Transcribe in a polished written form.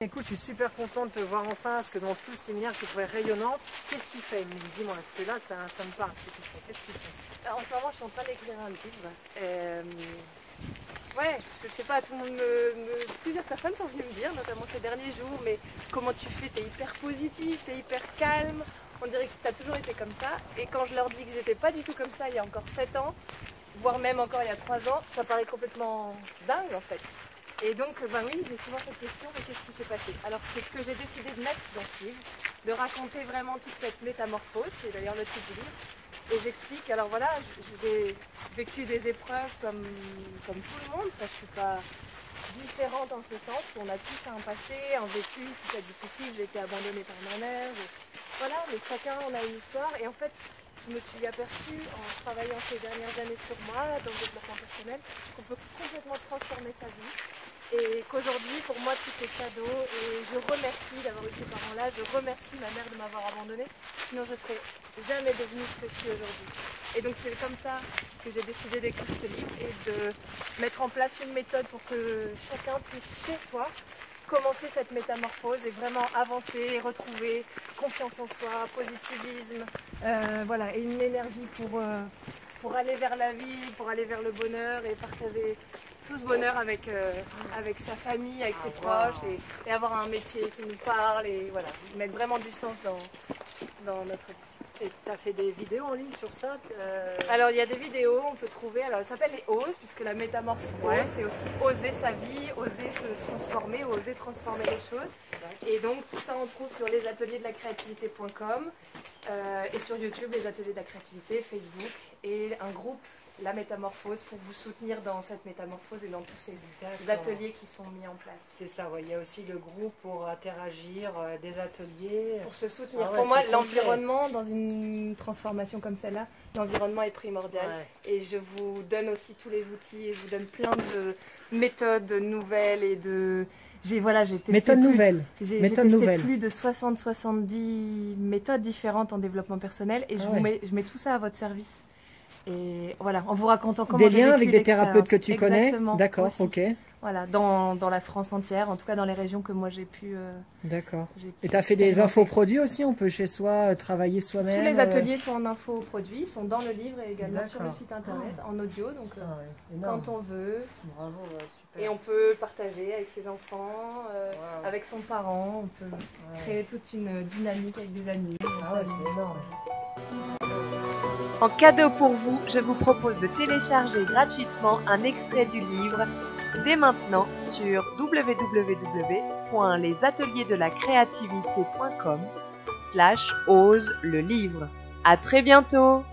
Écoute, je suis super contente de te voir enfin, parce que dans tout le séminaire, tu trouvais rayonnante. Qu'est-ce que tu fais? Dis-moi, parce que là, ça me parle ce que tu fais. Qu'est-ce que tu fais? En ce moment, je suis en train d'écrire un livre. Ouais, je sais pas, tout le monde plusieurs personnes sont venues me dire, notamment ces derniers jours, mais comment tu fais? T'es hyper positif, t'es hyper calme, on dirait que t'as toujours été comme ça. Et quand je leur dis que j'étais pas du tout comme ça il y a encore 7 ans, voire même encore il y a 3 ans, ça paraît complètement dingue en fait. Et donc, ben oui, j'ai souvent cette question, mais qu'est-ce qui s'est passé? Alors, c'est ce que j'ai décidé de mettre dans ce livre, de raconter vraiment toute cette métamorphose, c'est d'ailleurs le titre du livre. Et j'explique, alors voilà, j'ai vécu des épreuves comme tout le monde, enfin, je ne suis pas différente en ce sens, on a tous un passé, un vécu qui peut être difficile, j'ai été abandonnée par ma mère, voilà, mais chacun on a une histoire, et en fait, je me suis aperçue en travaillant ces dernières années sur moi, dans le développement personnel, qu'on peut complètement transformer sa vie. Et qu'aujourd'hui, pour moi, tout est cadeau. Et je remercie d'avoir eu ces parents-là. Je remercie ma mère de m'avoir abandonnée. Sinon, je ne serais jamais devenue ce que je suis aujourd'hui. Et donc, c'est comme ça que j'ai décidé d'écrire ce livre et de mettre en place une méthode pour que chacun puisse, chez soi, commencer cette métamorphose et vraiment avancer et retrouver confiance en soi, positivisme, voilà, et une énergie pour aller vers la vie, pour aller vers le bonheur et partager tout ce bonheur avec sa famille, avec ses proches et avoir un métier qui nous parle et voilà, mettre vraiment du sens dans notre vie. Et tu as fait des vidéos en ligne sur ça? Alors il y a des vidéos, on peut trouver, alors ça s'appelle les oses, puisque la métamorphose c'est aussi oser sa vie, oser se transformer, oser transformer les choses. Et donc tout ça on trouve sur lesateliers-de-la-créativité.com et sur YouTube, les ateliers de la créativité, Facebook et un groupe, La Métamorphose, pour vous soutenir dans cette métamorphose et dans tous ces ateliers qui sont mis en place. C'est ça, ouais. Il y a aussi le groupe pour interagir, des ateliers. Pour se soutenir. Pour moi, l'environnement, dans une transformation comme celle-là, l'environnement est primordial. Ouais. Et je vous donne aussi tous les outils, et je vous donne plein de méthodes nouvelles et de... J'ai testé plus de 60-70 méthodes différentes en développement personnel et je mets tout ça à votre service. Et voilà, en vous racontant comment j'ai vécu liens avec des thérapeutes que tu connais. D'accord, ok. Voilà, dans la France entière, en tout cas dans les régions que moi j'ai pu... D'accord. Et tu as fait des infoproduits aussi? On peut chez soi travailler soi-même? Tous les ateliers sont en infoproduits, sont dans le livre et également sur le site internet, en audio, donc quand on veut. Bravo, super. Et on peut partager avec ses enfants, avec son parent, on peut créer toute une dynamique avec des amis. Ah ouais, c'est énorme. En cadeau pour vous, je vous propose de télécharger gratuitement un extrait du livre dès maintenant sur www.lesateliers-de-la-créativité.com/ose le livre. À très bientôt!